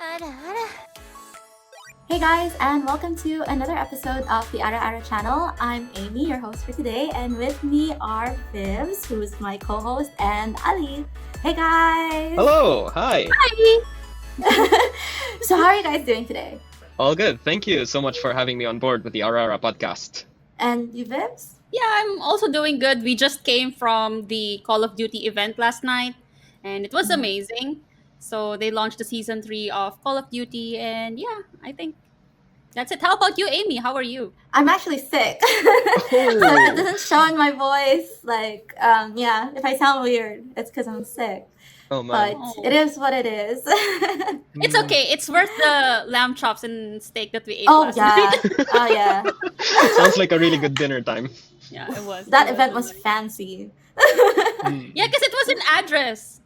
Ara Ara. Hey guys, and welcome to another episode of the Ara Ara Channel. I'm Amy, your host for today, and with me are Vivs, who's my co-host, and Ali. Hey guys! Hello, hi. Hi! So how are you guys doing today? All good. Thank you so much for having me on board with the Ara Ara podcast. And you, Vivs? Yeah, I'm also doing good. We just came from the Call of Duty event last night, and it was amazing. So they launched the season 3 of Call of Duty, and yeah, I think that's it. How about you, Amy? How are you? I'm actually sick. So it doesn't show in my voice. Yeah, if I sound weird, it's because I'm sick. Oh man. But it is what it is. It's okay. It's worth the lamb chops and steak that we ate Oh last yeah. night. Oh yeah. Sounds like a really good dinner time. Yeah, it was. That It event was fancy. Yeah, because it was an address.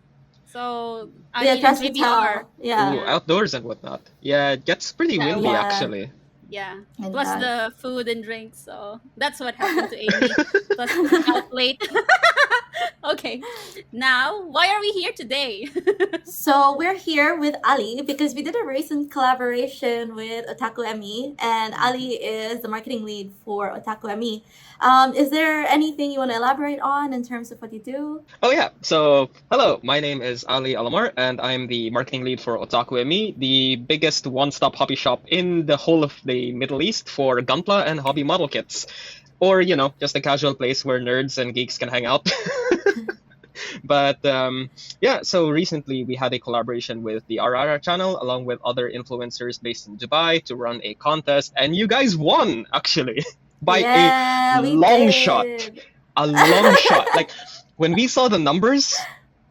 So, I Yeah, mean, Trust maybe Hotel. our... Yeah. Ooh, outdoors and whatnot. Yeah, it gets pretty Yeah. windy Yeah. actually. Yeah, It plus does. the food and drinks. So that's what happened to Amy. Plus out late. Okay, now why are we here today? So we're here with Ali because we did a recent collaboration with OtakuME, and Ali is the marketing lead for OtakuME. Is there anything you want to elaborate on in terms of what you do? Oh yeah. So hello, my name is Ali Alamar and I'm the marketing lead for OtakuME, the biggest one-stop hobby shop in the whole of the Middle East for Gunpla and hobby model kits. Or, you know, just a casual place where nerds and geeks can hang out. But yeah, so recently we had a collaboration with the Ara Ara Channel along with other influencers based in Dubai to run a contest, and you guys won actually by Yeah, a we long did. shot. A long shot. Like when we saw the numbers,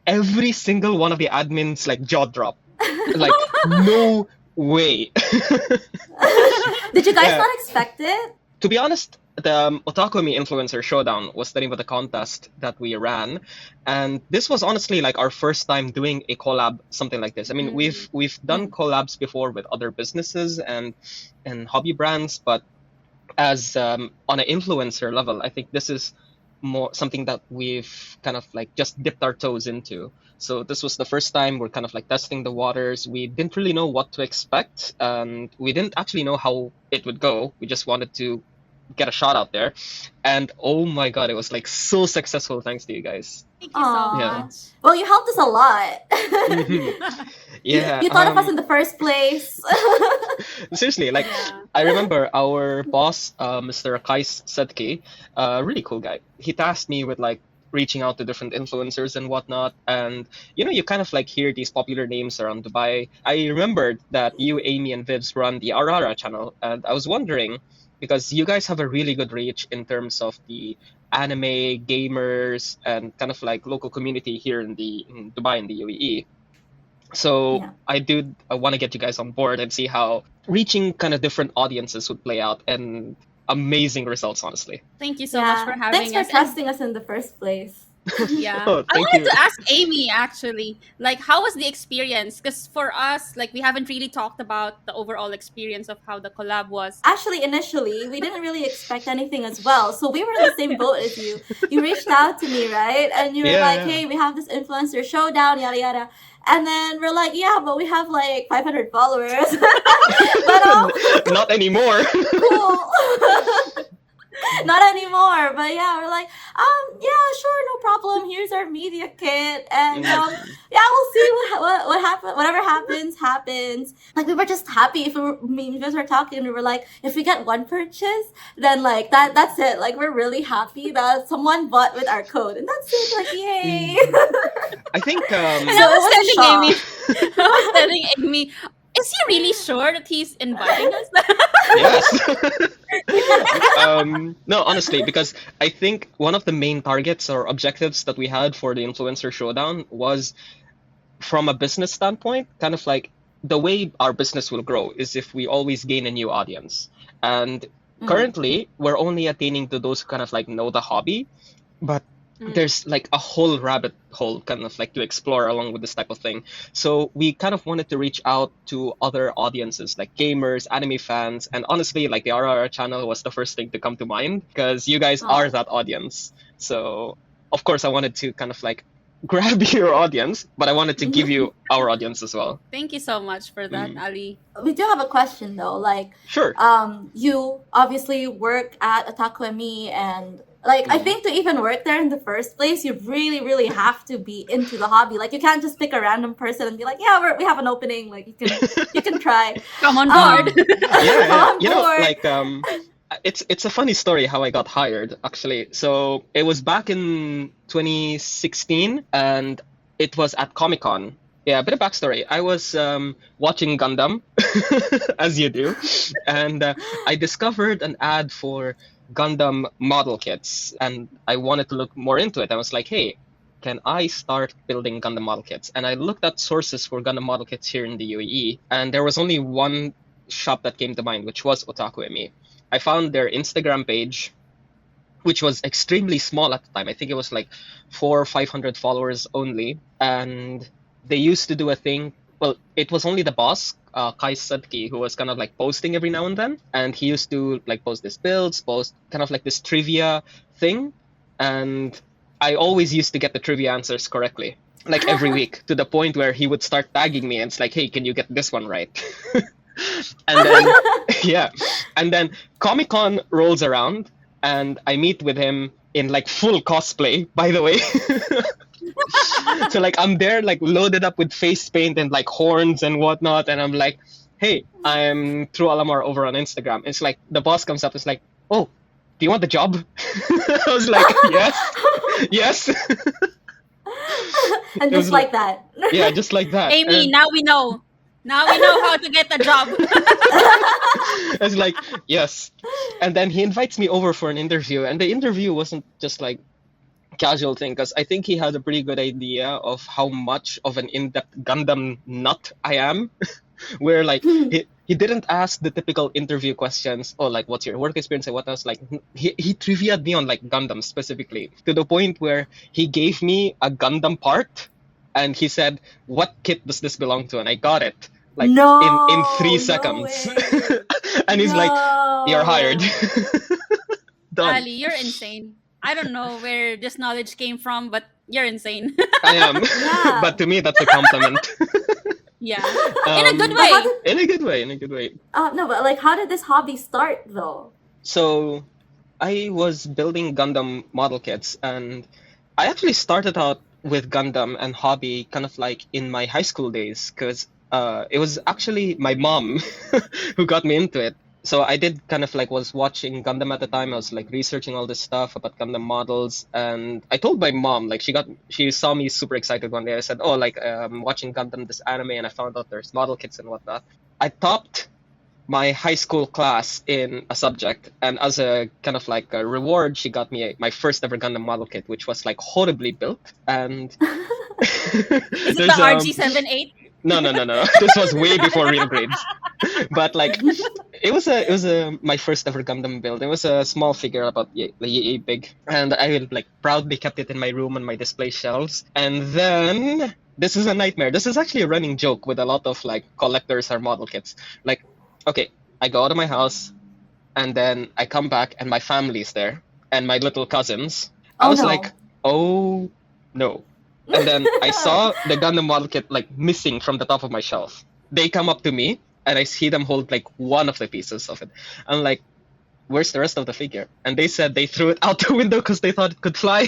every single one of the admins like jaw dropped. Like no way. Did you guys Yeah. not expect it? To be honest, the OtakuME Influencer Showdown was the name of the contest that we ran, and this was honestly like our first time doing a collab, something like this. I mean, we've done collabs before with other businesses and hobby brands, but as on an influencer level, I think this is more something that we've kind of like just dipped our toes into. So this was the first time we're kind of like testing the waters. We didn't really know what to expect, and we didn't actually know how it would go. We just wanted to get a shot out there, and oh my god, it was like so successful thanks to you guys. Thank you so Aw. Yeah. much. Well, you helped us a lot. Yeah, You thought of us in the first place. seriously, like Yeah. I remember our boss, Mr. Kais Sedki, really cool guy. He tasked me with like reaching out to different influencers and whatnot, and you know, you kind of like hear these popular names around Dubai. I remembered that you, Amy, and Vivs run the Ara Ara channel, and I was wondering because you guys have a really good reach in terms of the anime gamers and kind of like local community here in Dubai in the UAE. So Yeah. I want to get you guys on board and see how reaching kind of different audiences would play out, and amazing results, honestly. Thank you so much for having Thanks for us. And- trusting us in the first place. Yeah. Oh, I thank wanted you. to ask Amy actually, like, how was the experience? Because for us, like, we haven't really talked about the overall experience of how the collab was. Actually, initially, we didn't really expect anything as well. So we were in the same boat as you. You reached out to me, right? And you were Yeah, like, yeah. hey, we have this influencer showdown, yada, yada. And then we're like, yeah, but we have like 500 followers. But Not anymore. cool. Not anymore. But yeah, we're like, yeah, sure, no problem. Here's our media kit. And yeah, we'll see what happens. Whatever happens. Like we were just happy if me and Viz were talking. We were like, if we get one purchase, then like that's it. Like we're really happy that someone bought with our code, and that's it. Like yay! I think And So I it was was a telling Amy, I was telling Amy, is he really sure that he's inviting us? yes. No, honestly, because I think one of the main targets or objectives that we had for the influencer showdown was from a business standpoint, kind of like the way our business will grow is if we always gain a new audience. And currently, we're only attaining to those who kind of like know the hobby, but there's like a whole rabbit hole kind of like to explore along with this type of thing. So we kind of wanted to reach out to other audiences like gamers, anime fans, and honestly, like the Ara Ara channel was the first thing to come to mind because you guys are that audience. So of course, I wanted to kind of like grab your audience, but I wanted to give you our audience as well. Thank you so much for that, Ali. We do have a question though. Like, Sure. You obviously work at OtakuME, and like I think to even work there in the first place, you really, really have to be into the hobby. Like, you can't just pick a random person and be like, "Yeah, we have an opening. Like, you can try." Come on board. Yeah, On you know, board. like it's a funny story how I got hired actually. So it was back in 2016, and it was at Comic-Con. Yeah, a bit of backstory. I was watching Gundam, as you do, and I discovered an ad for Gundam model kits, and I wanted to look more into it. I was like, hey, can I start building Gundam model kits? And I looked at sources for Gundam model kits here in the UAE, and there was only one shop that came to mind, which was OtakuME. I found their Instagram page, which was extremely small at the time. I think it was like 400 or 500 followers only. And they used to do a thing. Well, it was only the boss, Kai Sadki, who was kind of like posting every now and then. And he used to like post these builds, post kind of like this trivia thing. And I always used to get the trivia answers correctly, like every week, to the point where he would start tagging me and it's like, hey, can you get this one right? And then, yeah. And then Comic-Con rolls around and I meet with him in like full cosplay, by the way. So like I'm there like loaded up with face paint and like horns and whatnot, and I'm like, hey, I'm True Alamar over on Instagram. It's like the boss comes up, it's like, oh, do you want the job? I was like, yes. And just like that. Yeah, just like that. Amy, now we know. Now we know how to get the job. It's like, yes. And then he invites me over for an interview, and the interview wasn't just like casual thing, because I think he had a pretty good idea of how much of an in-depth Gundam nut I am. Where like he didn't ask the typical interview questions, or like what's your work experience and what else. Like he trivia'd me on like Gundam specifically, to the point where he gave me a Gundam part and he said, what kit does this belong to? And I got it like in 3 seconds. And he's like, you're hired. Done. Ali, you're insane. I don't know where this knowledge came from, but you're insane. I am. Yeah. But to me that's a compliment. Yeah. In a good way. In a good way, in a good way. No, but like, how did this hobby start though? So I was building Gundam model kits, and I actually started out with Gundam and hobby kind of like in my high school days, because it was actually my mom who got me into it. So I did kind of like was watching Gundam at the time. I was like researching all this stuff about Gundam models, and I told my mom, like she saw me super excited one day. I said, oh, like watching Gundam, this anime, and I found out there's model kits and whatnot. I topped my high school class in a subject, and as a kind of like a reward, she got me my first ever Gundam model kit, which was like horribly built. And Is it the RG78? No. This was way before real grades. But like, it was my first ever Gundam build. It was a small figure about yay big, and I like proudly kept it in my room on my display shelves. And then this is a nightmare. This is actually a running joke with a lot of like collectors or model kits. Like, okay, I go out of my house, and then I come back, and my family's there, and my little cousins. I was like, oh no. And then I saw the Gundam model kit like missing from the top of my shelf. They come up to me, and I see them hold like one of the pieces of it. I'm like, where's the rest of the figure? And they said they threw it out the window because they thought it could fly.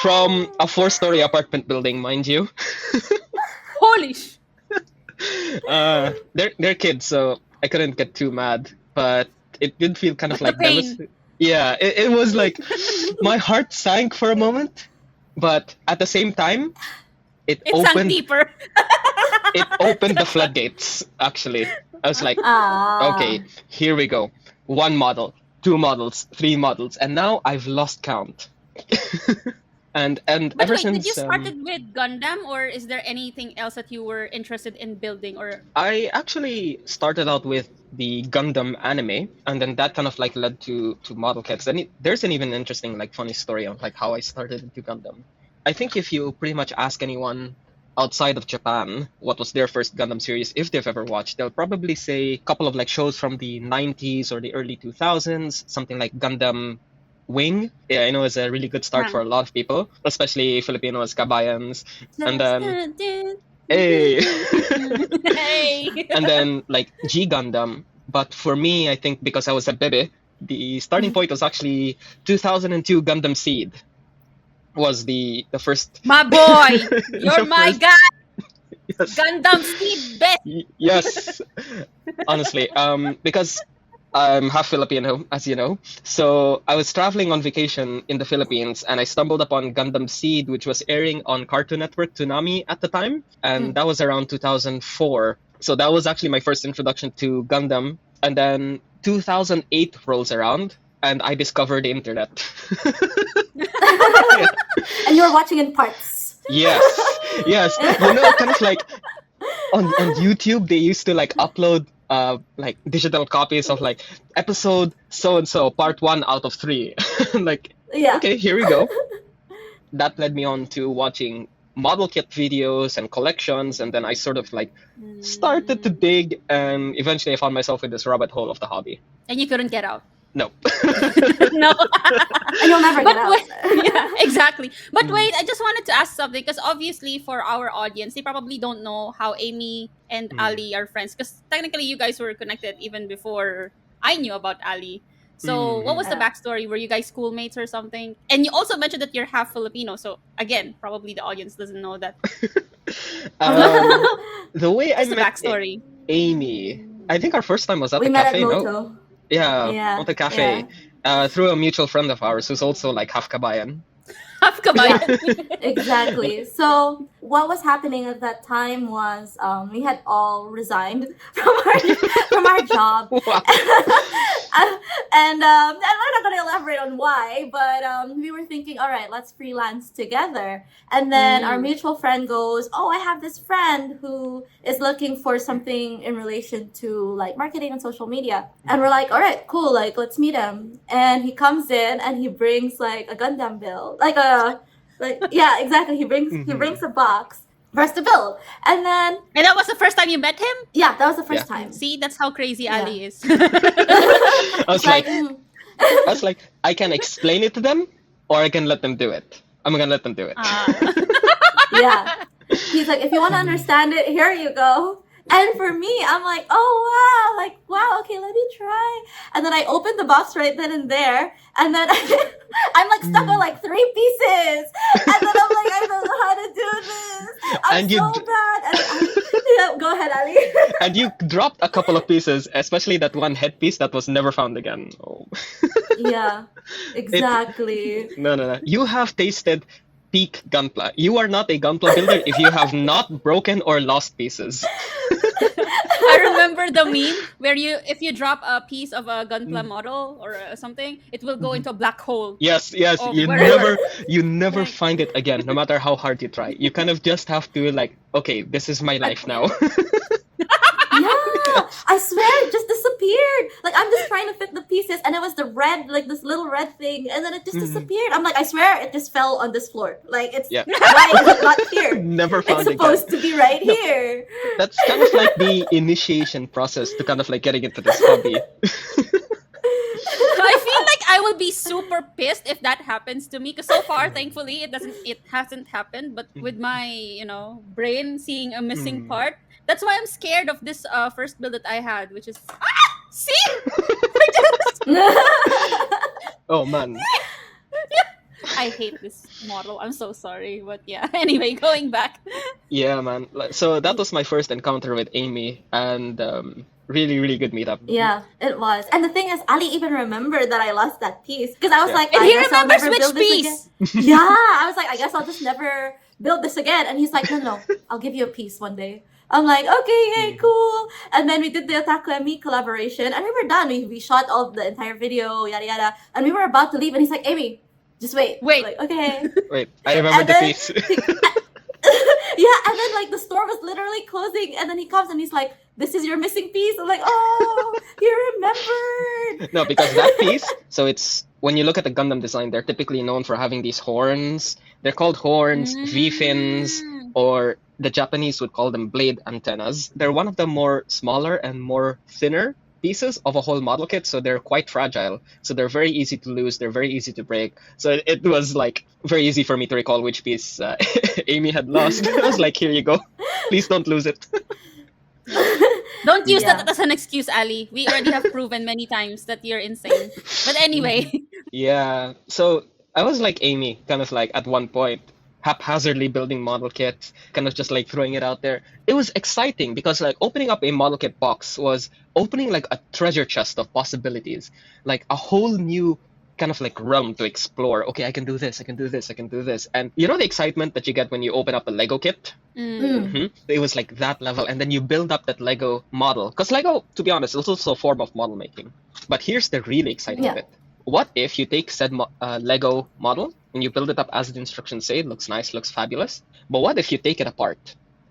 From a 4-story apartment building, mind you. Holy sh! They're kids, so I couldn't get too mad. But it did feel kind of like pain. Yeah, it was like my heart sank for a moment. But at the same time, it sank deeper. It opened the floodgates, actually. I was like, okay, here we go. 1 model, 2 models, 3 models, and now I've lost count. and But ever wait, since did you started with Gundam, or is there anything else that you were interested in building? Or I actually started out with the Gundam anime, and then that kind of like led to model kits. And there's an even interesting like funny story on like how I started into Gundam. I think if you pretty much ask anyone outside of Japan what was their first Gundam series, if they've ever watched, they'll probably say a couple of like shows from the 90s or the early 2000s, something like Gundam wing, I know is a really good start for a lot of people, especially Filipinos, kabayans. And then, hey! Hey. And then, like, G Gundam. But for me, I think because I was a baby, the starting point was actually 2002 Gundam Seed. Was the first. My boy, you're my first, guy. yes. Gundam Seed best. Yes, honestly, because I'm half Filipino, as you know. So I was traveling on vacation in the Philippines, and I stumbled upon Gundam Seed, which was airing on Cartoon Network Toonami at the time, and that was around 2004. So that was actually my first introduction to Gundam. And then 2008 rolls around, and I discovered the internet. And you're watching in parts. Yes. You know, kind of like on YouTube, they used to like upload like digital copies of like episode so and so, part 1 out of 3. Like, Yeah. okay, here we go. That led me on to watching model kit videos and collections, and then I sort of like started to dig, and eventually I found myself in this rabbit hole of the hobby. And you couldn't get out. No. No. And you'll never get out. Wait, yeah, exactly. But wait, I just wanted to ask something, because obviously for our audience, they probably don't know how Amy and Ali are friends, because technically you guys were connected even before I knew about Ali. So what was the backstory? Were you guys schoolmates or something? And you also mentioned that you're half Filipino, so again, probably the audience doesn't know that. The way I What's the met backstory? Amy, I think our first time was at We the met cafe, at no? Moto. Yeah, at the cafe. Through a mutual friend of ours who's also like half kabayan. Half kabayan. Exactly. So what was happening at that time was we had all resigned from our job. Wow. And I'm not going to elaborate on why, but we were thinking, all right, let's freelance together. And then our mutual friend goes, oh, I have this friend who is looking for something in relation to like marketing and social media. And we're like, all right, cool, like let's meet him. And he comes in and he brings like a Gundam build, yeah, exactly. He brings a box for us to build. And then And that was the first time you met him? yeah, that was the first time. See, that's how crazy Ali is. I was like, mm. I can explain it to them, or I can let them do it. I'm gonna let them do it. Yeah. He's like, if you want to understand it, here you go. And for me, I'm like, oh wow, okay, let me try. And then I opened the box right then and there, and then I'm like stuck on like 3 pieces. And then I'm like, I don't know how to do this. I'm so bad. And go ahead, Ali. And you dropped a couple of pieces, especially that one headpiece that was never found again. Oh. Yeah, exactly. No. You have tasted peak Gunpla. You are not a Gunpla builder if you have not broken or lost pieces. I remember the meme where if you drop a piece of a Gunpla model or something, it will go into a black hole. Yes. Oh, You never find it again, no matter how hard you try. You kind of just have to like, okay, this is my life now. Yeah, I swear it just disappeared. Like I'm just trying to fit the pieces, and it was the red, like this little red thing, and then it just disappeared. I'm like, I swear it just fell on this floor. Like why is it not here? Never found it's it. Supposed to be right here. That's kind of like the initiation process to kind of like getting into this hobby. I feel like I would be super pissed if that happens to me, because so far, thankfully, it hasn't happened. But with my brain seeing a missing part, that's why I'm scared of this first build that I had, which is see. Oh man. I hate this model. I'm so sorry, but yeah. Anyway, going back. Yeah, man. So that was my first encounter with Amy, and really, really good meetup. Yeah, it was. And the thing is, Ali even remembered that I lost that piece, because I was like, and I he guess I'll remembers never which build this piece. again. Yeah, I was like, I guess I'll just never build this again. And he's like, no, I'll give you a piece one day. I'm like, okay, yay, cool. And then we did the OtakuME collaboration, and we were done. We shot all the entire video, yada yada, and we were about to leave, and he's like, Amy, just wait. Like, okay. Wait, I remember the piece. Yeah, and then like the store was literally closing, and then he comes and he's like, this is your missing piece. I'm like, oh, he remembered. No, because that piece, so it's, when you look at the Gundam design, they're typically known for having these horns. They're called horns, V-fins, or the Japanese would call them blade antennas. They're one of the more smaller and more thinner pieces of a whole model kit, so they're quite fragile. So they're very easy to lose. They're very easy to break. So it was like very easy for me to recall which piece Amy had lost. I was like, here you go. Please don't lose it. Don't use Yeah. that as an excuse, Ali. We already have proven many times that you're insane. But anyway, Yeah. So I was like Amy, kind of like at one point, haphazardly building model kits, kind of just like throwing it out there. It was exciting because like opening up a model kit box was opening like a treasure chest of possibilities, like a whole new kind of like realm to explore. Okay, I can do this, I can do this, I can do this. And you know the excitement that you get when you open up a Lego kit? It was like that level, and then you build up that Lego model. Because Lego, to be honest, is also a form of model making. But here's the really exciting Yeah. bit. What if you take said Lego model and you build it up as the instructions say? It looks nice, looks fabulous. But what if you take it apart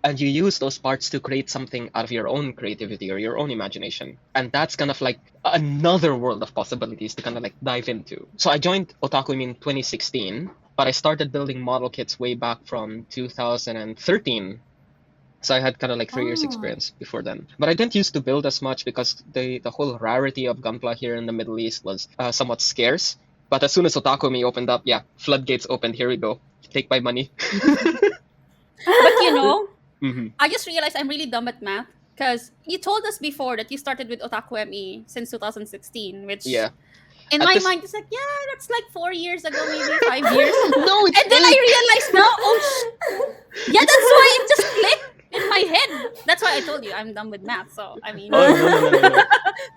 and you use those parts to create something out of your own creativity or your own imagination? And that's kind of like another world of possibilities to kind of like dive into. So I joined OtakuME in 2016, but I started building model kits way back from 2013. So I had kind of like 3 years Oh. experience before then. But I didn't used to build as much because the whole rarity of Gunpla here in the Middle East was somewhat scarce. But as soon as OtakuME opened up, yeah, floodgates opened. Here we go. Take my money. but you know, Mhm. I just realized I'm really dumb at math because you told us before that you started with OtakuME since 2016, which Yeah. in At my this- mind it's like, yeah, that's like 4 years ago, maybe 5 years. No, it's And then I realized now, yeah, that's why it just clicked in my head. That's why I told you I'm dumb with math. So I mean, Oh, no.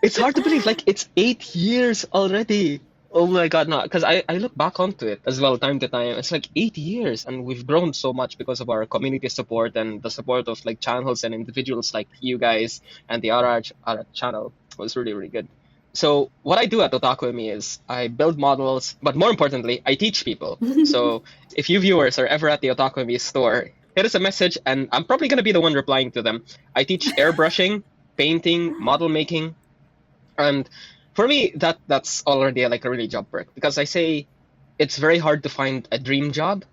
It's hard to believe. Like, it's 8 years already. Oh my God, no. Because I look back onto it as well, time to time. It's like 8 years, and we've grown so much because of our community support and the support of like channels and individuals like you guys and the Ara Ara channel was really, really good. So what I do at OtakuME is I build models, but more importantly, I teach people. So if you viewers are ever at the OtakuME store, hit us a message, and I'm probably going to be the one replying to them. I teach airbrushing, painting, model making, and for me, that's already like a really job perk, because I say it's very hard to find a dream job,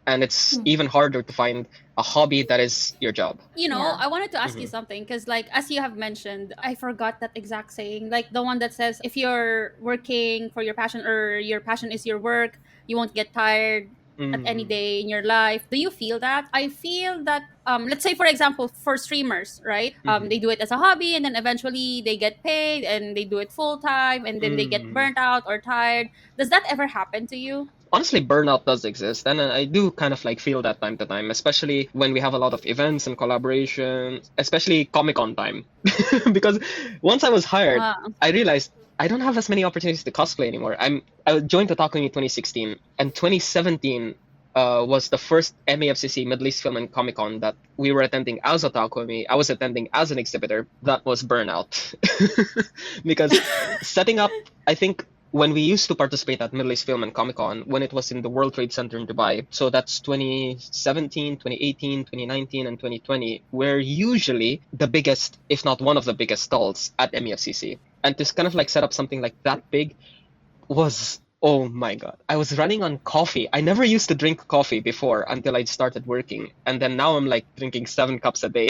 and it's even harder to find a hobby that is your job. you know, Yeah. I wanted to ask you something because, like, as you have mentioned, I forgot that exact saying, like the one that says, if you're working for your passion or your passion is your work, you won't get tired at any day in your life. Do you feel that? I feel that, let's say, for example, for streamers, right? They do it as a hobby and then eventually they get paid and they do it full time and then they get burnt out or tired. Does that ever happen to you? Honestly, burnout does exist, and I do kind of like feel that time to time, especially when we have a lot of events and collaboration, especially Comic-Con time. Because once I was hired, I realized I don't have as many opportunities to cosplay anymore. I joined OtakuME in 2016, and 2017 was the first MAFCC Middle East Film and Comic-Con that we were attending as OtakuME. I was attending as an exhibitor. That was burnout. Because setting up, I think, when we used to participate at Middle East Film and Comic-Con, when it was in the World Trade Center in Dubai, so that's 2017, 2018, 2019, and 2020, we're usually the biggest, if not one of the biggest stalls at MEFCC. And to kind of like set up something like that big was, oh my God. I was running on coffee. I never used to drink coffee before until I started working. And then now I'm like drinking 7 cups a day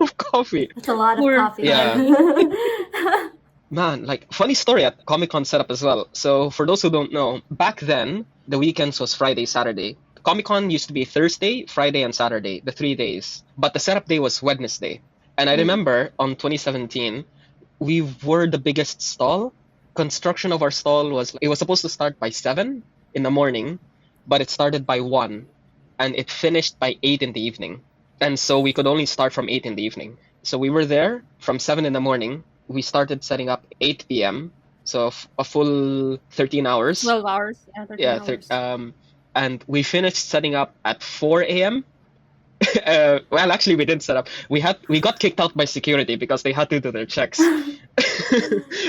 of coffee. It's a lot of coffee. Yeah. Man, like, funny story at Comic-Con setup as well. So for those who don't know, back then, the weekends was Friday, Saturday. Comic-Con used to be Thursday, Friday, and Saturday, the 3 days. But the setup day was Wednesday. And I remember on 2017, we were the biggest stall. Construction of our stall was supposed to start by 7 in the morning, but it started by 1. And it finished by 8 in the evening. And so we could only start from 8 in the evening. So we were there from 7 in the morning. We started setting up 8 p.m. So a full 13 hours. 12 hours. Yeah, 13 hours. And we finished setting up at 4 a.m. Well, actually, we didn't set up. We got kicked out by security because they had to do their checks.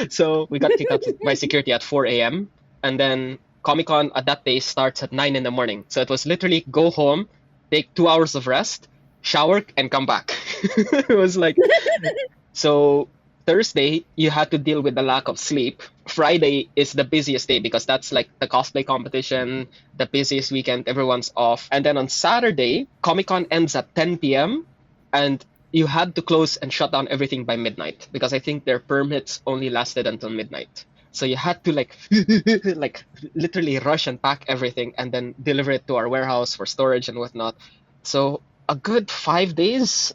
So we got kicked out by security at 4 a.m. And then Comic-Con at that day starts at 9 in the morning. So it was literally go home, take 2 hours of rest, shower, and come back. It was like... So... Thursday, you had to deal with the lack of sleep. Friday is the busiest day because that's like the cosplay competition, the busiest weekend, everyone's off. And then on Saturday, Comic-Con ends at 10 p.m. and you had to close and shut down everything by midnight because I think their permits only lasted until midnight. So you had to like like literally rush and pack everything and then deliver it to our warehouse for storage and whatnot. So a good 5 days,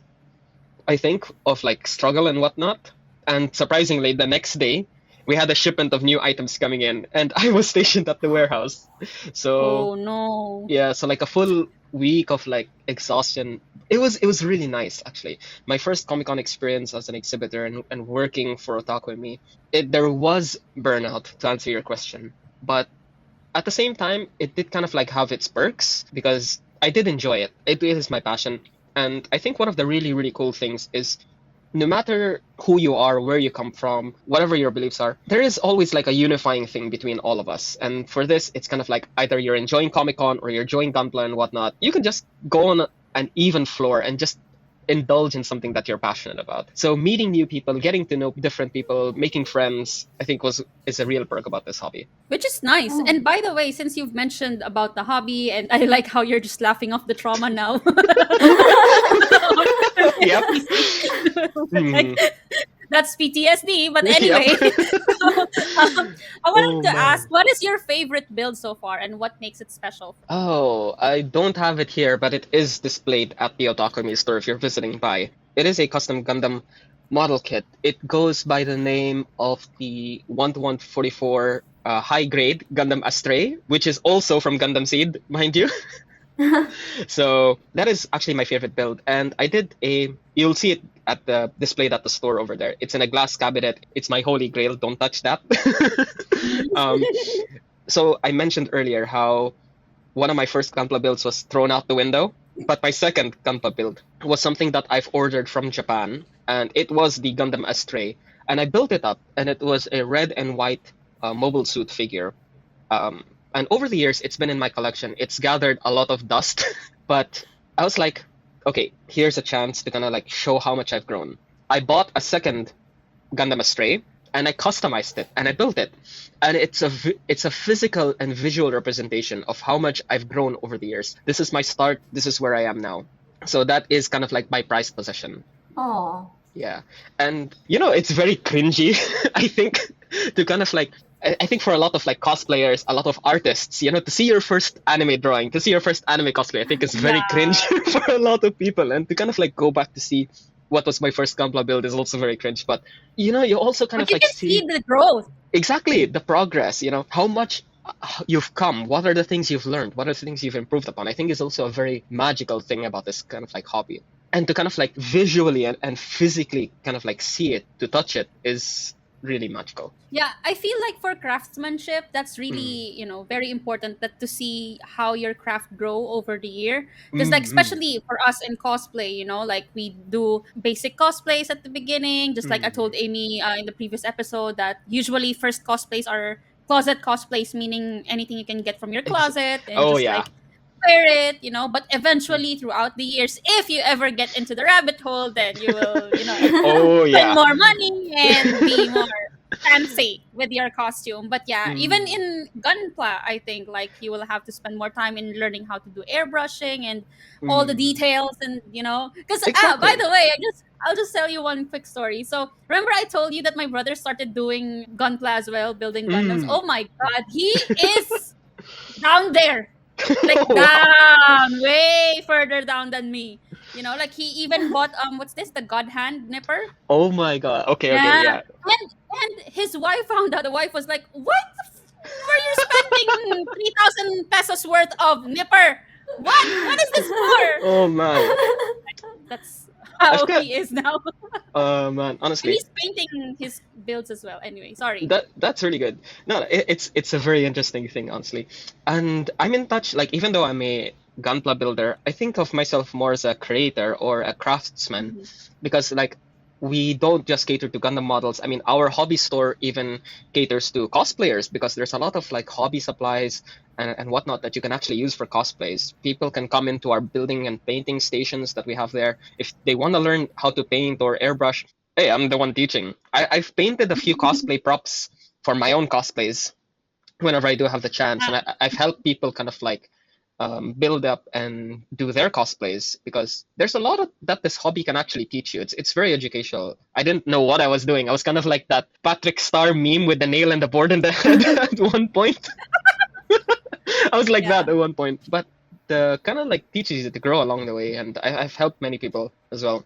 I think, of like struggle and whatnot. And surprisingly, the next day we had a shipment of new items coming in, and I was stationed at the warehouse. So Oh no. yeah, so like a full week of like exhaustion. It was really nice actually. My first Comic-Con experience as an exhibitor and working for OtakuME. There was burnout, to answer your question, but at the same time, it did kind of like have its perks because I did enjoy it. It is my passion. And I think one of the really, really cool things is no matter who you are, where you come from, whatever your beliefs are, there is always like a unifying thing between all of us. And for this, it's kind of like either you're enjoying Comic-Con or you're enjoying Gunpla and whatnot. You can just go on an even floor and just indulge in something that you're passionate about. So meeting new people, getting to know different people, making friends, I think is a real perk about this hobby. Which is nice. Oh. And by the way, since you've mentioned about the hobby, and I like how you're just laughing off the trauma now. Yep. Like, that's PTSD. But Yep. anyway, I wanted to man. ask, what is your favorite build so far, and what makes it special? Oh, I don't have it here, but it is displayed at the OtakuME store if you're visiting by. It is a custom Gundam model kit. It goes by the name of the 1-to-144 high grade Gundam Astray, which is also from Gundam Seed, mind you. So that is actually my favorite build, and you'll see it at the displayed at the store over there. It's in a glass cabinet. It's my holy grail. Don't touch that. So I mentioned earlier how one of my first Gunpla builds was thrown out the window, but my second Gunpla build was something that I've ordered from Japan, and it was the Gundam Astray, and I built it up, and it was a red and white mobile suit figure. And over the years, it's been in my collection. It's gathered a lot of dust, but I was like, okay, here's a chance to kind of like show how much I've grown. I bought a second Gundam Astray, and I customized it, and I built it. And it's a physical and visual representation of how much I've grown over the years. This is my start. This is where I am now. So that is kind of like my prized possession. Oh. Yeah. And, it's very cringy, I think, to kind of like, I think for a lot of like cosplayers, a lot of artists, to see your first anime drawing, to see your first anime cosplay, I think is very cringe for a lot of people. And to kind of like go back to see what was my first Gunpla build is also very cringe. But, you also kind But of you like can see the growth. exactly the progress, how much you've come, what are the things you've learned, what are the things you've improved upon. I think is also a very magical thing about this kind of like hobby. And to kind of like visually and physically kind of like see it, to touch it is really magical. Yeah, I feel like for craftsmanship, that's really, very important, that to see how your craft grow over the year. Because like, especially for us in cosplay, like we do basic cosplays at the beginning. Just like I told Amy in the previous episode, that usually first cosplays are closet cosplays, meaning anything you can get from your closet and like wear it, but eventually throughout the years, if you ever get into the rabbit hole, then you will, spend more money and be more fancy with your costume. But yeah, even in Gunpla, I think like you will have to spend more time in learning how to do airbrushing and all the details, and because by the way, I'll just tell you one quick story. So remember I told you that my brother started doing Gunpla as well, building Gundams. Oh my god, he is down there. Like down, way further down than me. Like he even bought what's this? The God Hand Nipper. Oh my god. Okay, yeah. And his wife found out. The wife was like, "What were you spending 3,000 pesos worth of nipper? What is this for?" Oh man. That's how he is now. Man, honestly. And he's painting his builds as well. Anyway, sorry. That's really good. No, it's a very interesting thing, honestly. And I'm in touch, like, even though I'm a Gunpla builder, I think of myself more as a creator or a craftsman, because like we don't just cater to Gundam models. I mean, our hobby store even caters to cosplayers, because there's a lot of like hobby supplies and whatnot that you can actually use for cosplays. People can come into our building and painting stations that we have there. If they want to learn how to paint or airbrush, hey, I'm the one teaching. I've painted a few cosplay props for my own cosplays whenever I do have the chance. And I've helped people kind of like build up and do their cosplays, because there's a lot that this hobby can actually teach you. It's very educational. I didn't know what I was doing. I was kind of like that Patrick Star meme with the nail and the board in the head at one point. I was like that at one point, but the kind of like teaches you to grow along the way, and I've helped many people as well.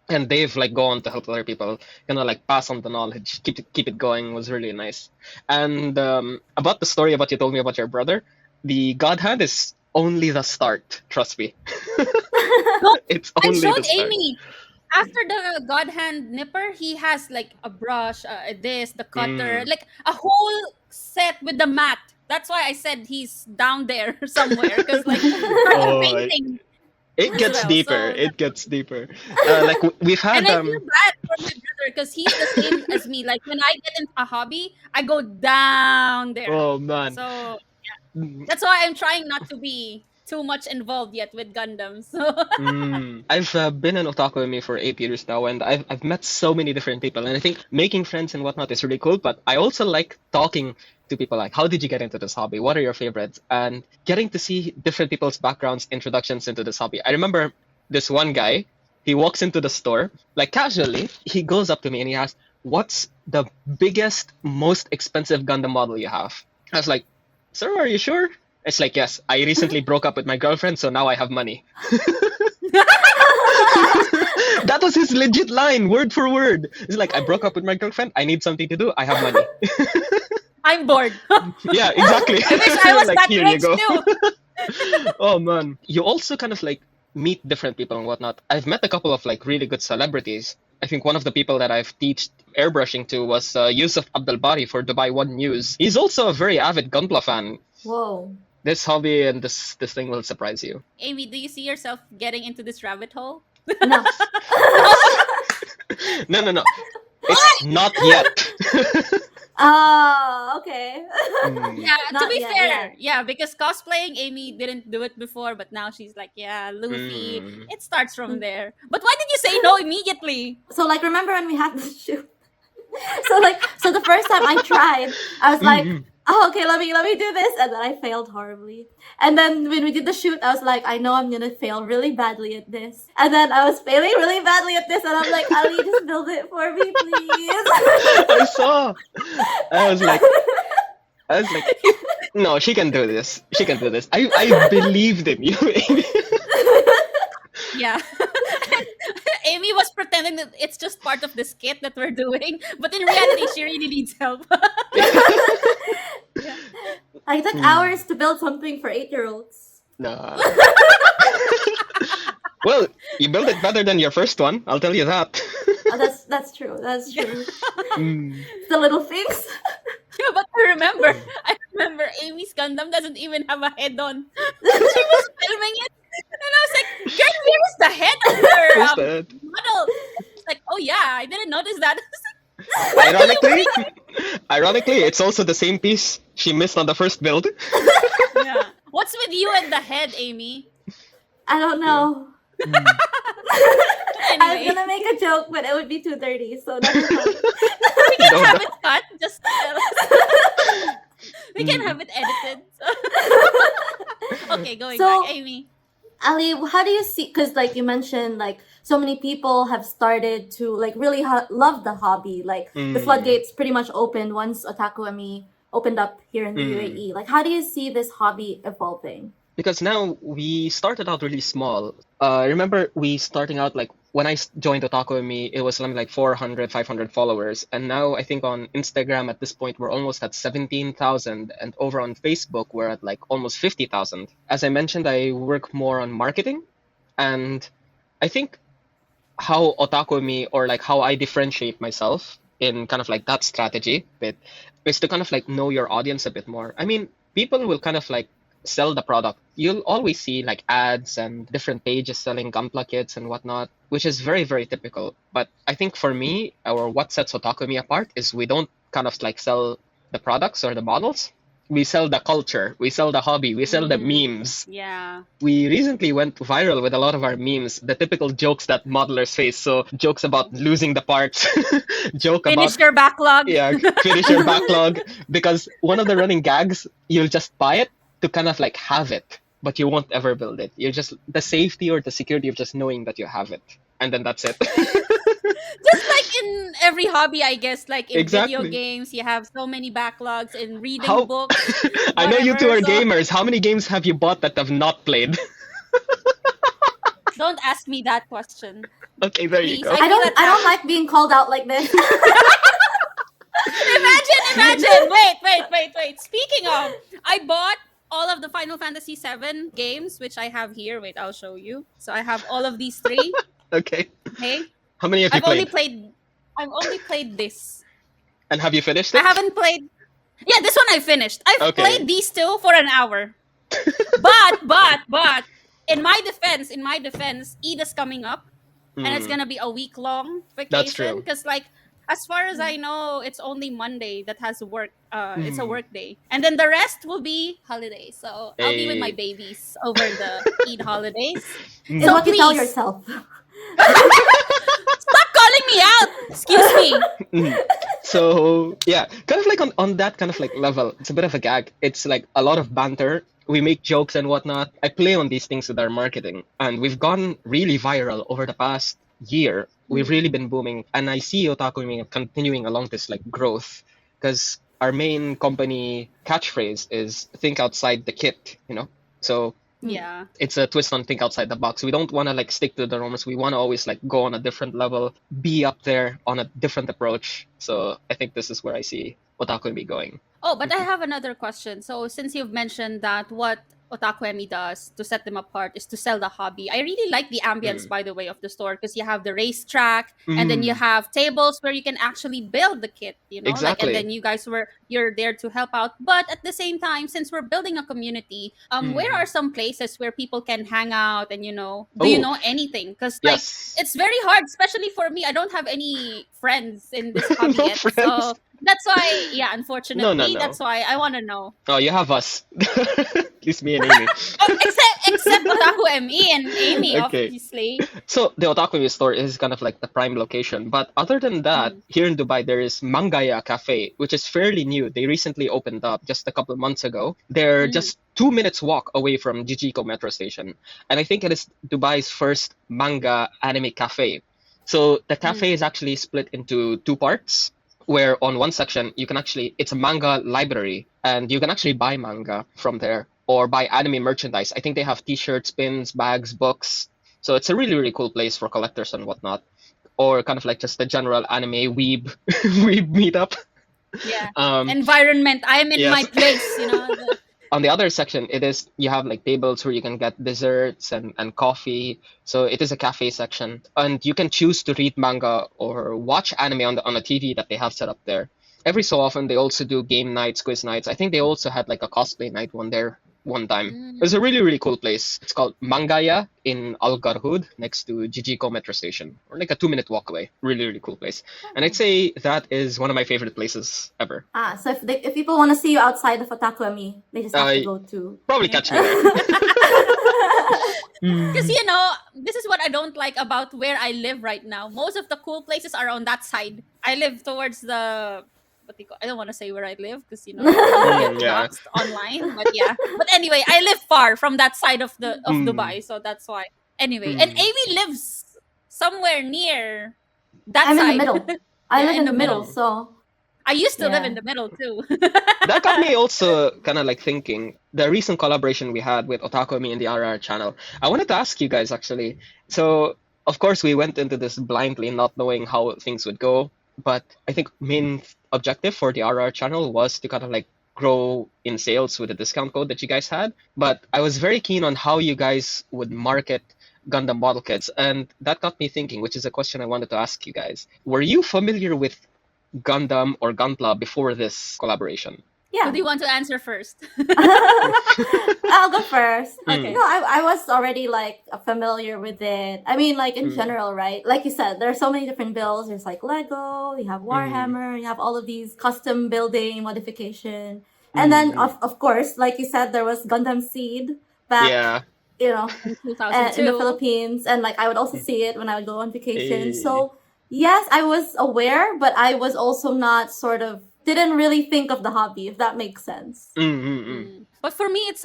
And they've like gone to help other people, kind of like pass on the knowledge, keep it going, was really nice. And about the story about you told me about your brother, the God Hand is only the start. Trust me. It's I only showed the start. Amy after the God Hand nipper. He has like a brush, the cutter, like a whole set with the mat. That's why I said he's down there somewhere, because like Oh, painting. it gets well, deeper. so- It gets deeper. Like we've had And I feel bad for my brother because he's the same as me. Like when I get into a hobby, I go down there. oh man. So Mm. that's why I'm trying not to be too much involved yet with Gundam. So I've been an OtakuME for 8 years now, and I've met so many different people, and I think making friends and whatnot is really cool. But I also like talking to people, like, how did you get into this hobby? What are your favorites? And getting to see different people's backgrounds, introductions into this hobby. I remember this one guy. He walks into the store, like casually. He goes up to me and he asks, "What's the biggest, most expensive Gundam model you have?" I was like, "Sir, are you sure?" It's like, "Yes, I recently broke up with my girlfriend, so now I have money." That was his legit line, word for word. It's like, "I broke up with my girlfriend, I need something to do, I have money." I'm bored. Yeah, exactly. I wish I was Like, that here you rich go. too. Oh man. You also kind of like meet different people and whatnot. I've met a couple of like really good celebrities. I think one of the people that I've taught airbrushing to was Yusuf Abdul Bari for Dubai One News. He's also a very avid Gunpla fan. Whoa. This hobby and this thing will surprise you. Amy, do you see yourself getting into this rabbit hole? No. No. It's not yet. Oh, okay. Yeah, to Not be yet, fair, yeah, because cosplaying, Amy didn't do it before, but now she's like, yeah, Luffy. Mm. It starts from there. But why did you say no immediately? So like, remember when we had the shoot? So the first time I tried, I was like, oh, okay, let me do this, and then I failed horribly. And then when we did the shoot, I was like, I know I'm gonna fail really badly at this. And then I was failing really badly at this, and I'm like, Ali, just build it for me, please. I saw. I was like, no, she can do this. She can do this. I believed in you, Amy. Yeah. Amy was pretending that it's just part of the skit that we're doing, but in reality, she really needs help. I took hours to build something for 8-year-olds. Nah. Well, you built it better than your first one. I'll tell you that. Oh, that's true. That's true. Mm. The little things. Yeah, but I remember Amy's Gundam doesn't even have a head on. She was filming it, and I was like, "Girl, where is the head on Where's her that? model?" It's like, "Oh yeah, I didn't notice that." Ironically, it's also the same piece she missed on the first build. Yeah. What's with you and the head, Amy? I don't know. I was Anyway, gonna make a joke, but it would be too dirty, so never mind. we can No, have no. it cut. Just tell us. We can have it edited. Okay, going So- back, Amy. Ali, how do you see? Because like you mentioned, like so many people have started to like really love the hobby. Like the floodgates pretty much opened once OtakuME opened up here in the UAE. Like, how do you see this hobby evolving? Because now we started out really small. I remember we starting out like when I joined OtakuME, it was something like 400, 500 followers. And now I think on Instagram at this point, we're almost at 17,000. And over on Facebook, we're at like almost 50,000. As I mentioned, I work more on marketing. And I think how OtakuME or like how I differentiate myself in kind of like that strategy bit is to kind of like know your audience a bit more. I mean, people will kind of like sell the product. You'll always see like ads and different pages selling Gunpla kits and whatnot, which is very, very typical. But I think for me, or what sets OtakuME apart is we don't kind of like sell the products or the models. We sell the culture, we sell the hobby, we sell the memes. Yeah. We recently went viral with a lot of our memes, the typical jokes that modelers face. So jokes about losing the parts, joke Finish about your backlog. yeah, finish your backlog. Because one of the running gags, you'll just buy it to kind of like have it. but you won't ever build it. You're just the safety or the security of just knowing that you have it, and then that's it. Just like in every hobby, I guess, like in video Exactly. games, you have so many backlogs in reading How books, I know you two whatever. are So gamers. How many games have you bought that have not played? don't ask me that question. Okay, there you Please, go. I I feel don't attacked. like being called out like this. Imagine. Wait. Speaking of, I bought all of the Final Fantasy VII games, which I have here. Wait, I'll show you. So I have all of these three. Okay. Okay, How many have you played? I've only played this. And have you finished I it? haven't played. Yeah, this one I finished. I've Okay. played these two for an hour. But in my defense, Eida's coming up, and it's Hmm, gonna be a week long That's vacation. true. Because like, as far as I know, it's only Monday that has work. It's a Hmm. work day, and then the rest will be holidays. So I'll be with my Hey. babies over the Eid holidays. Hmm. Is So what you tell please. yourself. Stop calling me out. Excuse me. Mhm. So yeah, kind of like on that kind of like level, it's a bit of a gag. It's like a lot of banter. We make jokes and whatnot. I play on these things with our marketing, and we've gone really viral over the past year. We've really been booming, and I see OtakuME continuing along this like growth because our main company catchphrase is "think outside the kit," you know. So Yeah. it's a twist on think outside the box. We don't want to like stick to the norms. We want to always like go on a different level, be up there on a different approach. So I think this is where I see OtakuME going. Oh, but I have another question. So, since you've mentioned that what OtakuME does to set them apart is to sell the hobby, I really like the ambience, Mm. by the way, of the store because you have the racetrack and then you Mm, have tables where you can actually build the kit, like, and exactly. then you're there to help out. But at the same time, since we're building a community, where Mm. are some places where people can hang out and, do you Oh, know anything? Because, like, yes. it's very hard, especially for me. I don't have any friends in this hobby No yet. friends. So, that's why, yeah, No, no, unfortunately, no. that's why I want to know. Oh, you have us. At least me and Amy. Oh, except Otaku ME and Amy, Okay. obviously. So the OtakuME store is kind of like the prime location. But other than that, Mm, here in Dubai, there is Mangaya Cafe, which is fairly new. They recently opened up just a couple of months ago. They're mm, just 2 minutes walk away from Jijiko metro station. And I think it is Dubai's first manga anime cafe. So the cafe mm. is actually split into two parts, where on one section you can actually, it's a manga library, and you can actually buy manga from there or buy anime merchandise. I think they have t-shirts, pins, bags, books. So it's a really, really cool place for collectors and whatnot. Or kind of like just the general anime weeb weeb meetup. Yeah. Um, Environment. I'm in my yes. place. On the other section, it is you have like tables where you can get desserts and coffee. So it is a cafe section, and you can choose to read manga or watch anime on a TV that they have set up there. Every so often, they also do game nights, quiz nights. I think they also had like a cosplay night one time. It was a Mm. really, really cool place. It's called Mangaya in Al Garhoud, next to Jijiko metro station, or like a 2 minute walk away. Really, really cool place. And I'd Oh. say that is one of my favorite places ever. So if people want to see you outside of OtakuME, they just have to Uh, go to. Probably Yeah. catch me there. Because, Mm. this is what I don't like about where I live right now. Most of the cool places are on that side. I live towards the. I don't want to say where I live because, I'll get Yeah. doxxed online. But yeah. But anyway, I live far from that side of Mm. Dubai. So that's why. Anyway. And Mm. Amy lives somewhere near that I'm in the side. middle. I Yeah, live in the middle, so I used to live yeah. in the middle too. That got me also kind of like thinking the recent collaboration we had with OtakuME and the Ara Ara channel. I wanted to ask you guys actually. So, of course, we went into this blindly, not knowing how things would go. But I think main objective for the Ara Ara channel was to kind of like grow in sales with the discount code that you guys had. But I was very keen on how you guys would market Gundam model kits, and that got me thinking, which is a question I wanted to ask you guys. Were you familiar with Gundam or Gunpla before this collaboration? Who Yeah. do you want to answer first? I'll go first. Okay. No, I was already like familiar with it. I mean, like in Mm. general, right? Like you said, there are so many different builds. There's like Lego, you have Warhammer, you have all of these custom building modification. And then Mm. of course, like you said, there was Gundam Seed back, Yeah. you know, In in the 2002. Philippines, and like I would also see it when I would go on vacation. Hey. So yes, I was aware, but I was also not sort of didn't really think of the hobby, if that makes sense. But for me, it's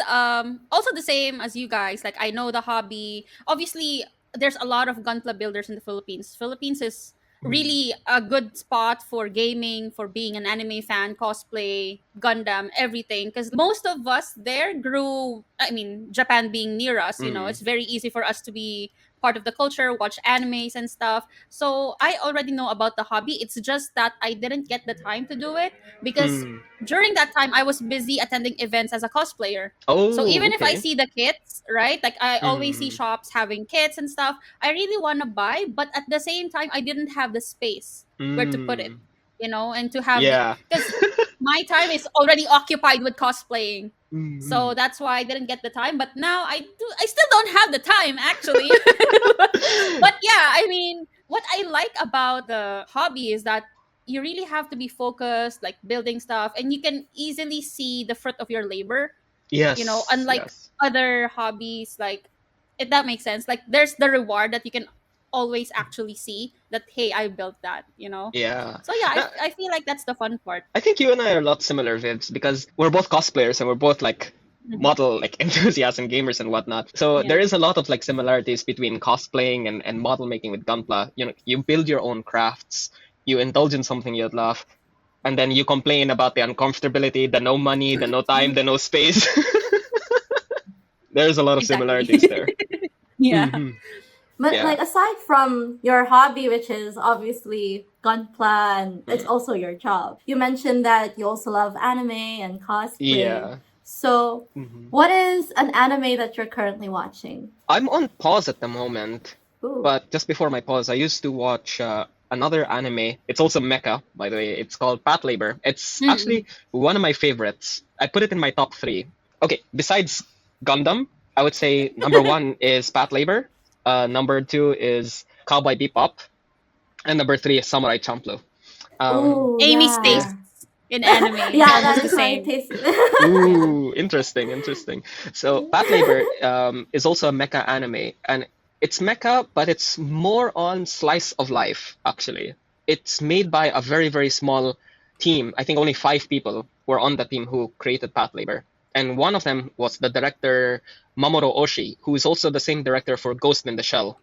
also the same as you guys. Like, I know the hobby. Obviously, there's a lot of Gunpla builders in the Philippines. Philippines is really a good spot for gaming, for being an anime fan, cosplay, Gundam, everything. Because most of us there grew. I mean, Japan being near us, it's very easy for us to be part of the culture, watch animes and stuff. So I already know about the hobby. It's just that I didn't get the time to do it because during that time I was busy attending events as a cosplayer. So Oh, even if I okay. see the kits, right? Like I always see shops having kits and stuff, I really want to buy, but at the same time I didn't have the space where to put it, and to have the Yeah. because my time is already occupied with cosplaying. So that's why I didn't get the time, but now I still don't have the time actually. But yeah, I mean, what I like about the hobby is that you really have to be focused, like building stuff, and you can easily see the fruit of your labor. Yes, Unlike yes. other hobbies, like if that makes sense, like there's the reward that you can always actually see that hey, I built that. Yeah. So yeah, Uh, I feel like that's the fun part. I think you and I are a lot similar, Vibs, because we're both cosplayers and we're both like Mhm. model like enthusiasts and gamers and whatnot. So Yeah. there is a lot of like similarities between cosplaying and model making with Gunpla. You build your own crafts, you indulge in something you love, and then you complain about the uncomfortability, the no money, the no time, the no space. There's a lot of Exactly. similarities there. Yeah. But Yeah. like aside from your hobby, which is obviously Gunpla, and it's also your job, you mentioned that you also love anime and cosplay. Yeah. So, what is an anime that you're currently watching? I'm on pause at the moment, Ooh. but just before my pause, I used to watch another anime. It's also mecha, by the way. It's called Path Labor. It's actually one of my favorites. I put it in my top 3. Okay, besides Gundam, I would say number 1 is Path Labor. Number 2 is Cowboy Bebop, and number 3 is Samurai Champloo. Ooh, Amy's yeah. tastes in anime is Yeah, almost that the is my same. taste. Ooh, interesting. So Path Labor is also a mecha anime, and it's mecha, but it's more on slice of life, actually. It's made by a very, very small team. I think only 5 people were on the team who created Path Labor. And one of them was the director Mamoru Oshii, who is also the same director for Ghost in the Shell,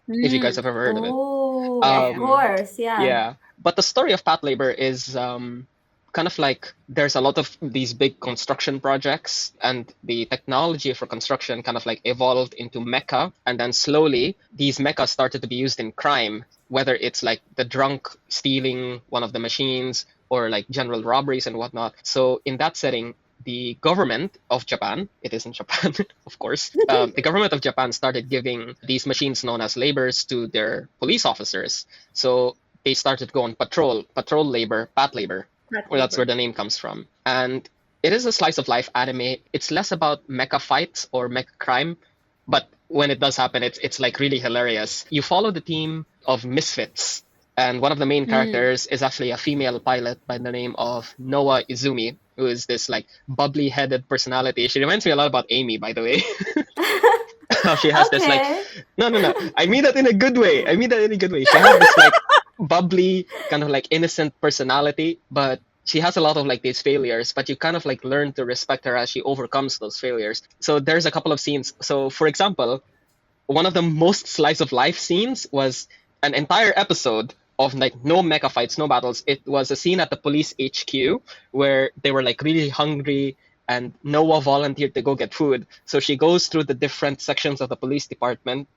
if you guys have ever heard of it. Oh, Yeah. of course, yeah. Yeah, but the story of Path Labor is kind of like there's a lot of these big construction projects, and the technology for construction kind of like evolved into mecha, and then slowly these mechas started to be used in crime, whether it's like the drunk stealing one of the machines or like general robberies and whatnot. So in that setting, the government of Japan, it is in Japan, of course, the government of Japan started giving these machines known as labors to their police officers. So they started to go on patrol labor, Path Labor. Well, that's where the name comes from. And it is a slice of life anime. It's less about mecha fights or mecha crime, but when it does happen, it's like really hilarious. You follow the team of misfits, and one of the main characters is actually a female pilot by the name of Noa Izumi, who is this like bubbly-headed personality. She reminds me a lot about Amy, by the way. She has this like no. I mean that in a good way. She has this like bubbly, kind of like innocent personality, but she has a lot of like these failures, but you kind of like learn to respect her as she overcomes those failures. So there's a couple of scenes. So for example, one of the most slice of life scenes was an entire episode of like no mecha fights, no battles. It was a scene at the police HQ where they were like really hungry, and Noah volunteered to go get food. So she goes through the different sections of the police department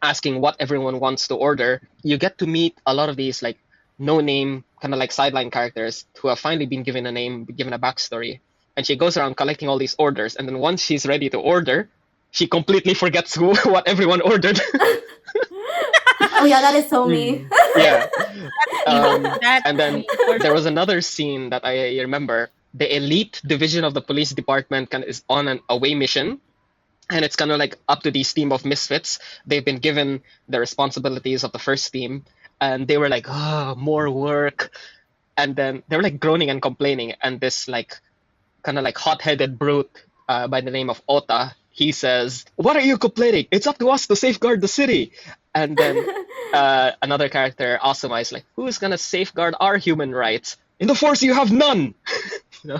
asking what everyone wants to order. You get to meet a lot of these like no-name kind of like sideline characters who have finally been given a name, given a backstory. And she goes around collecting all these orders, and then once she's ready to order, she completely forgets what everyone ordered. Oh yeah, that is so me. Yeah. That's And then me, for there was another scene that I remember. The elite division of the police department is on an away mission, and it's kind of like up to this team of misfits. They've been given the responsibilities of the first team, and they were like, oh, more work. And then they were like groaning and complaining, and this like kind of like hot-headed brute by the name of Ota, he says, what are you complaining? It's up to us to safeguard the city. And then another character, Asuma, is like, who's gonna safeguard our human rights? In the Force, you have none. I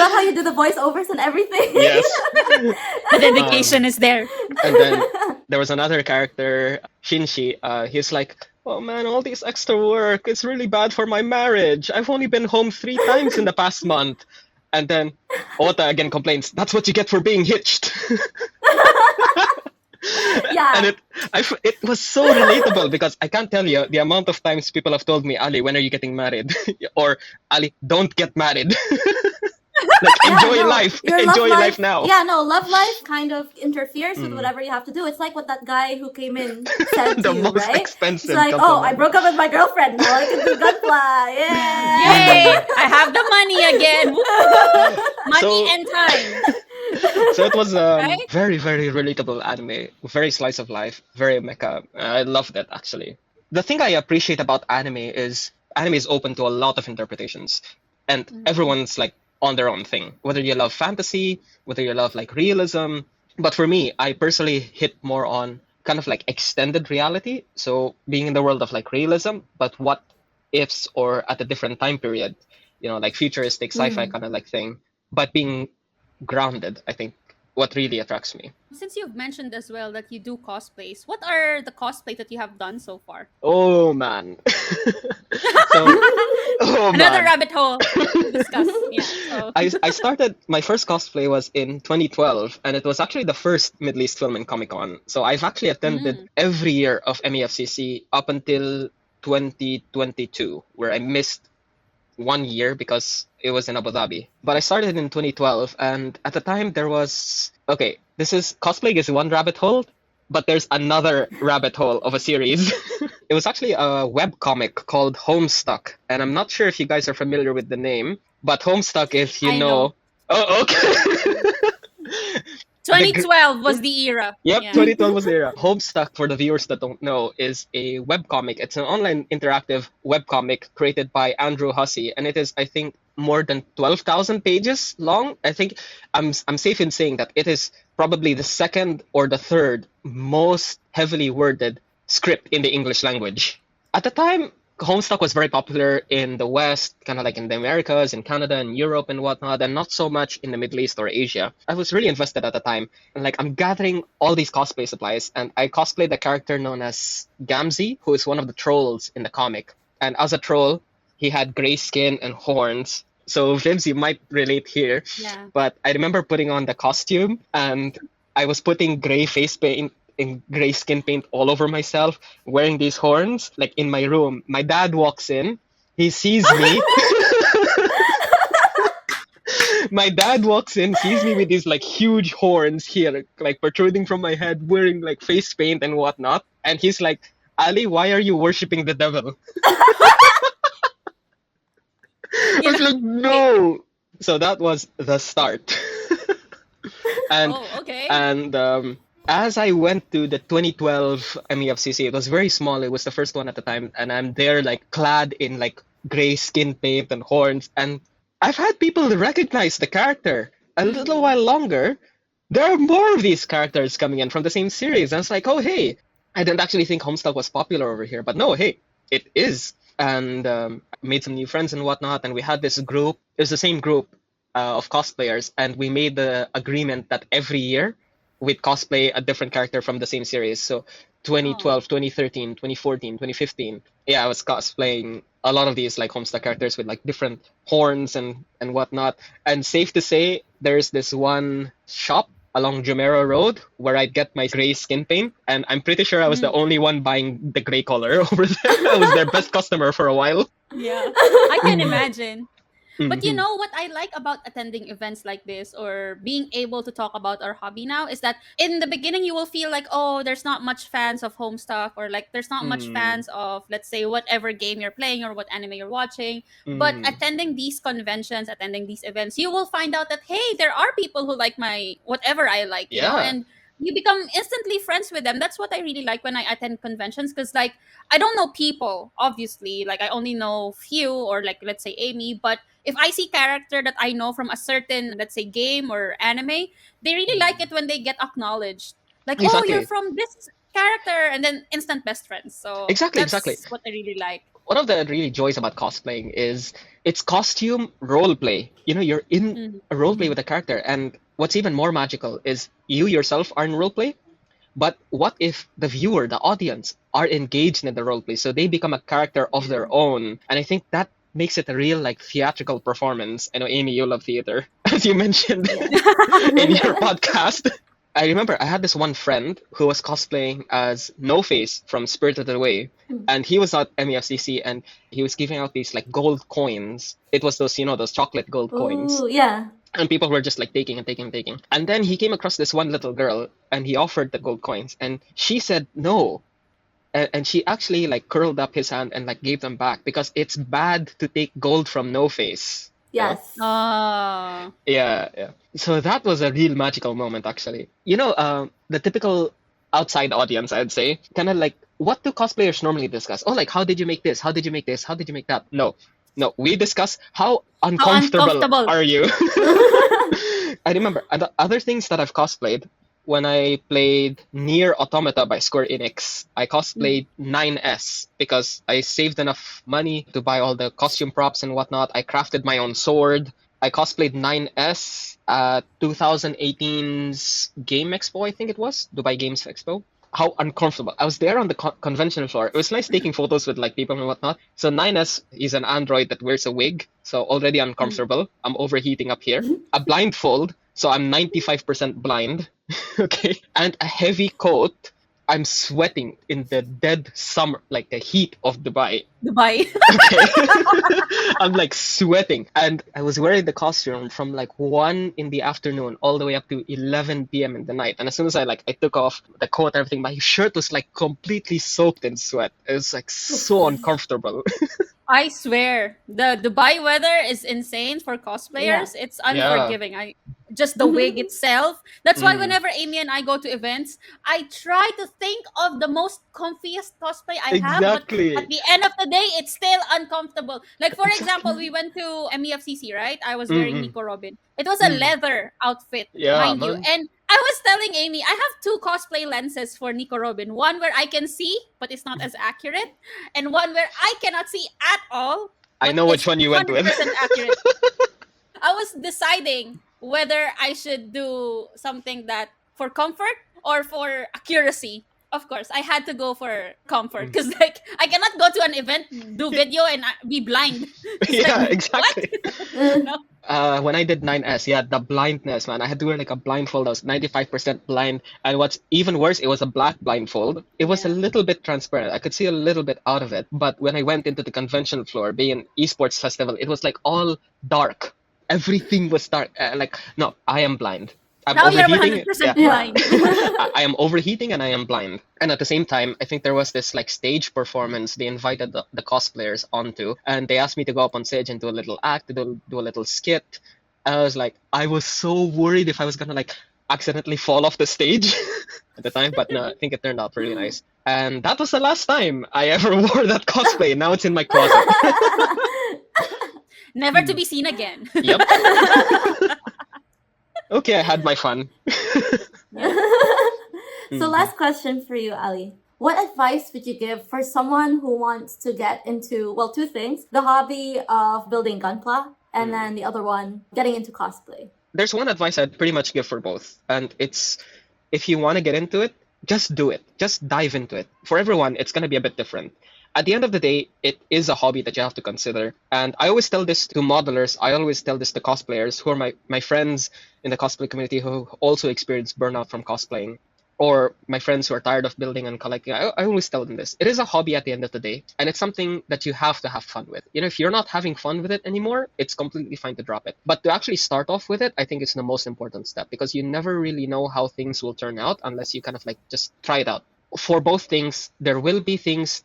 love how you do the voiceovers and everything. Yes. The dedication is there. And then there was another character, Shinshi. He's like, oh man, all this extra work, it's really bad for my marriage. I've only been home 3 times in the past month. And then Ota again complains, that's what you get for being hitched. Yeah. And it was so relatable because I can't tell you the amount of times people have told me, Ali, when are you getting married? Or Ali, don't get married. Like, enjoy life. Enjoy life now. Yeah, no, love life kind of interferes with whatever you have to do. It's like what that guy who came in said The to you, most right? expensive It's like, compliment. I broke up with my girlfriend. Now I can do Gunpla. Yeah. Yay! I have the money again. Money So- and time. So it was Right? very, very relatable anime. Very slice of life. Very mecha. I loved it, actually. The thing I appreciate about anime is open to a lot of interpretations. And everyone's like on their own thing. Whether you love fantasy, whether you love like realism. But for me, I personally hit more on kind of like extended reality. So being in the world of like realism, but what ifs or at a different time period, like futuristic sci-fi kind of like thing, but being grounded, I think, what really attracts me. Since you've mentioned as well that you do cosplays, what are the cosplays that you have done so far? Oh man. So, Another man. rabbit hole to discuss. Yeah. So. I started, my first cosplay was in 2012, and it was actually the first Middle East Film and Comic Con. So I've actually attended every year of MEFCC up until 2022, where I missed 1 year because it was in Abu Dhabi. But I started in 2012, and at the time there was, okay, cosplaying is one rabbit hole, but there's another rabbit hole of a series. It was actually a webcomic called Homestuck, and I'm not sure if you guys are familiar with the name, but Homestuck, if you I know. know. Oh, okay. 2012 was the era. Yep, Yeah. 2012 was the era. Homestuck, for the viewers that don't know, is a webcomic. It's an online interactive webcomic created by Andrew Hussey, and it is, I think, more than 12,000 pages long. I think I'm safe in saying that it is probably the second or the third most heavily worded script in the English language. At the time, Homestuck was very popular in the West, kind of like in the Americas, in Canada and Europe and whatnot, and not so much in the Middle East or Asia. I was really invested at the time, and like I'm gathering all these cosplay supplies, and I cosplayed a character known as Gamzee, who is one of the trolls in the comic. And as a troll, he had gray skin and horns. So Vims, you might relate here, Yeah. but I remember putting on the costume, and I was putting gray face paint and gray skin paint all over myself, wearing these horns, like in my room. My dad walks in, he sees me. My dad walks in, sees me with these like huge horns here, like protruding from my head, wearing like face paint and whatnot. And he's like, Ali, why are you worshipping the devil? I was like, no. So that was the start. And Oh, okay. as I went to the 2012 MEFCC, it was very small. It was the first one at the time, and I'm there like clad in like gray skin paint and horns, and I've had people recognize the character. A little while longer, there are more of these characters coming in from the same series, and it's like, oh hey, I didn't actually think Homestuck was popular over here, but no, hey, it is. And made some new friends and whatnot, and we had this group. It was the same group of cosplayers, and we made the agreement that every year we'd cosplay a different character from the same series. So 2012, 2013, 2014, 2015. Yeah, I was cosplaying a lot of these like Homestuck characters with like different horns and whatnot. And safe to say, there's this one shop along Jumeirah Road where I'd get my gray skin paint, and I'm pretty sure I was the only one buying the gray color over there. I was their best customer for a while. Yeah. I can imagine. But you Mhm. know what I like about attending events like this or being able to talk about our hobby now is that in the beginning you will feel like, oh, there's not much fans of Homestuck, or like there's not much fans of, let's say, whatever game you're playing or what anime you're watching. But attending these conventions, attending these events, you will find out that, hey, there are people who like my whatever I like, you know, Yeah. and you become instantly friends with them. That's what I really like when I attend conventions, because like I don't know people, obviously, like I only know few, or like let's say Amy, but if I see character that I know from a certain, let's say, game or anime, they really like it when they get acknowledged. Like, oh, Exactly. you're from this character, and then instant best friends. So Exactly, that's exactly. what I really like. one of the really joys about cosplaying is it's costume role play. You're in Mhm. a role play with a character, and what's even more magical is you yourself are in role play. But what if the viewer, the audience, are engaged in the role play, so they become a character of their own? And I think that makes it a real like theatrical performance. I know, Amy, you love theater, as you mentioned in your podcast. I remember I had this one friend who was cosplaying as No Face from Spirited Away, and he was at MEFCC, and he was giving out these like gold coins. It was those, those chocolate gold coins. Ooh, yeah. And people were just like taking and taking and taking. And then he came across this one little girl, and he offered the gold coins, and she said no. And she actually like curled up his hand and like gave them back because it's bad to take gold from No Face. Yes. Oh. Yeah. So that was a real magical moment, actually. The typical outside audience, I'd say, kind of like, what do cosplayers normally discuss? Oh, like, how did you make this? How did you make this? How did you make that? No, we discuss how uncomfortable are you? I remember other things that I've cosplayed. When I played Nier Automata by Square Enix, I cosplayed 9S because I saved enough money to buy all the costume props and whatnot. I crafted my own sword. I cosplayed 9S at 2018's Game Expo, I think it was, Dubai Games Expo. How uncomfortable. I was there on the convention floor. It was nice taking photos with like people and whatnot. So 9S is an android that wears a wig, so already uncomfortable. I'm overheating up here. A blindfold, so I'm 95% blind. Okay. And a heavy coat. I'm sweating in the dead summer, like the heat of Dubai. Dubai. Okay. I'm like sweating. And I was wearing the costume from like 1 in the afternoon all the way up to 11 p.m. in the night. And as soon as I took off the coat and everything, my shirt was like completely soaked in sweat. It was like so uncomfortable. I swear, the Dubai weather is insane for cosplayers. It's unforgiving. Just the wig itself. That's why whenever Amy and I go to events, I try to think of the most comfiest cosplay I have. Exactly. But at the end of the day, it's still uncomfortable. Like, for example, we went to MEFCC, right? I was wearing Nico Robin. It was a leather outfit, mind you. And I was telling Amy, I have 2 cosplay lenses for Nico Robin. One where I can see, but it's not as accurate. And one where I cannot see at all. I know which one you went with. 100% accurate. I was deciding whether I should do something that for comfort or for accuracy. Of course, I had to go for comfort because like I cannot go to an event, do video, and be blind. Yeah, like, exactly. No. When I did 9S, the blindness, man. I had to wear like a blindfold. I was 95% blind. And what's even worse, it was a black blindfold. It was a little bit transparent. I could see a little bit out of it. But when I went into the convention floor, being an esports festival, it was like all dark. Everything was dark. No, I am blind. I'm Now you're overheating. 100% blind. I am overheating and I am blind. And at the same time, I think there was this like stage performance they invited the cosplayers onto, and they asked me to go up on stage and do a little act, do a little skit. And I was so worried if I was gonna like accidentally fall off the stage at the time, but no, I think it turned out really nice. And that was the last time I ever wore that cosplay. Now it's in my closet. Never to be seen again. Yep. Okay, I had my fun. So last question for you, Ali. What advice would you give for someone who wants to get into, well, 2 things, the hobby of building Gunpla, and then the other one, getting into cosplay? There's one advice I'd pretty much give for both. And it's, if you want to get into it, just do it. Just dive into it. For everyone, it's going to be a bit different. At the end of the day, it is a hobby that you have to consider. And I always tell this to modelers. I always tell this to cosplayers who are my friends in the cosplay community who also experience burnout from cosplaying, or my friends who are tired of building and collecting. I always tell them this. It is a hobby at the end of the day, and it's something that you have to have fun with. If you're not having fun with it anymore, it's completely fine to drop it. But to actually start off with it, I think it's the most important step, because you never really know how things will turn out unless you kind of like just try it out. For both things, there will be things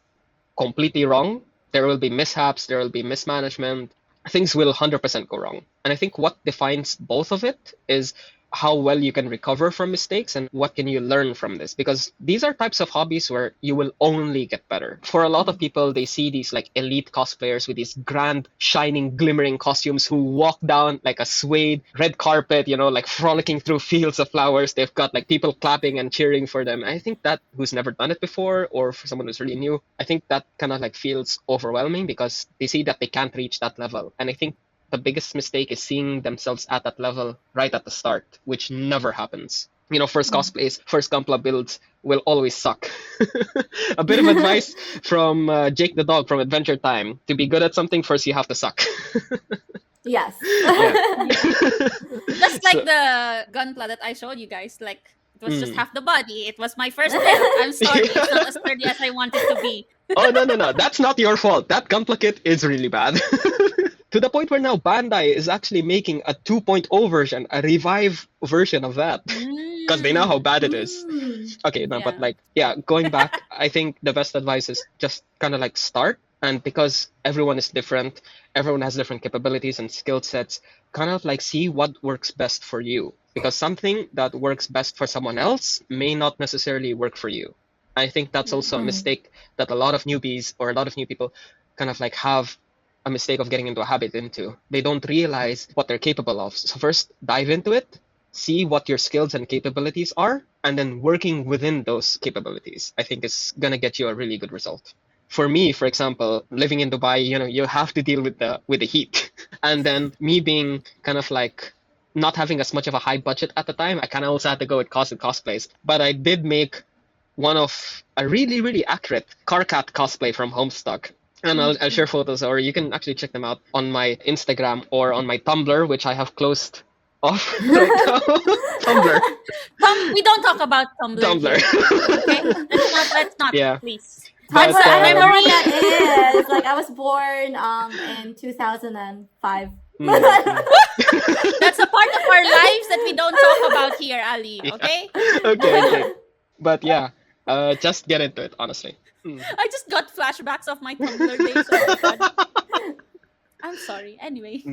completely wrong. There will be mishaps, there will be mismanagement. Things will 100% go wrong. And I think what defines both of it is how well you can recover from mistakes and what can you learn from this, because these are types of hobbies where you will only get better. For a lot of people, they see these like elite cosplayers with these grand shining glimmering costumes who walk down like a suede red carpet, you know, like frolicking through fields of flowers. They've got like people clapping and cheering for them. I think that who's never done it before, or for someone who's really new, I think that kind of like feels overwhelming because they see that they can't reach that level. And I think the biggest mistake is seeing themselves at that level right at the start, which never happens. You know, first cosplays, first Gunpla builds will always suck. A bit of advice from Jake the dog from Adventure Time. To be good at something, first you have to suck. Yes. Just like the Gunpla that I showed you guys, like it was just half the body. It was my first build. I'm sorry, it's not as sturdy as I want it to be. Oh, no. That's not your fault. That Gunpla kit is really bad. To the point where now Bandai is actually making a 2.0 version, a revive version of that. Because they know how bad it is. Okay, no, but like, yeah, going back, I think the best advice is just kind of like start. And because everyone is different, everyone has different capabilities and skill sets, kind of like see what works best for you. Because something that works best for someone else may not necessarily work for you. I think that's also a mistake that a lot of newbies or a lot of new people kind of like have a mistake of getting into a habit into. They don't realize what they're capable of. So first, dive into it, see what your skills and capabilities are, and then working within those capabilities, I think is going to get you a really good result. For me, for example, living in Dubai, you know, you have to deal with the heat. And then me being kind of like not having as much of a high budget at the time, I kind of also had to go with cost and cosplays. But I did make one of a really, really accurate Carcat cosplay from Homestuck. And I'll share photos, or you can actually check them out on my Instagram or on my Tumblr, which I have closed off right now. Tumblr. We don't talk about Tumblr. Tumblr. Okay? Let's not, Yeah. please. Hard But, to remember what that is. Like I was born in 2005. That's a part of our lives that we don't talk about here, Ali. Okay? Okay. But yeah, just get into it, honestly. I just got flashbacks of my Tumblr days. Oh my God. I'm sorry. Anyway.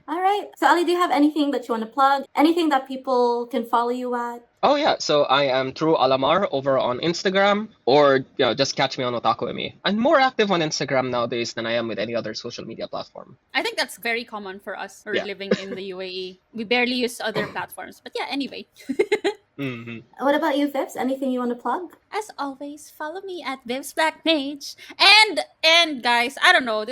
All right. So Ali, do you have anything that you want to plug? Anything that people can follow you at? Oh yeah, so I am True Alamar over on Instagram, or you know, just catch me on OtakuME. I'm more active on Instagram nowadays than I am with any other social media platform. I think that's very common for us who are Yeah. living in the UAE. We barely use other platforms. But yeah, anyway. What about you, Vips? Anything you want to plug? As always, follow me at Viv's Black Mage. And guys, I don't know,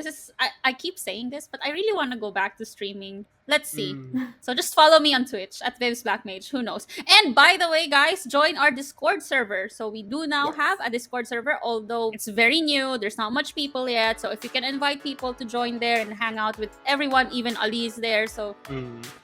I keep saying this, but I really want to go back to streaming. Let's see. So just follow me on Twitch at Viv's Black Mage. Who knows? And by the way, guys, join our Discord server. So we do now have a Discord server, although it's very new. There's not much people yet. So if you can invite people to join there and hang out with everyone, even Ali is there. So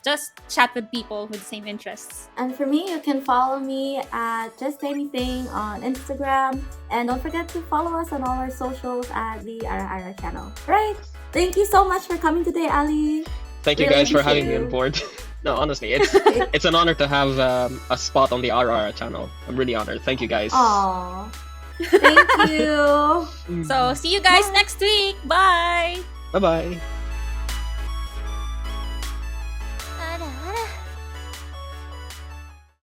just chat with people with the same interests. And for me, you can follow me at Just Anything on Instagram. And don't forget to follow us on all our socials at the Ara Ara Channel. Right? Thank you so much for coming today, Ali. Thank you Really guys for having me appreciate on board. No, honestly, it's an honor to have a spot on the Ara Ara channel. I'm really honored. Thank you guys. Aww. Thank you. So see you guys next week. Bye. Bye-bye.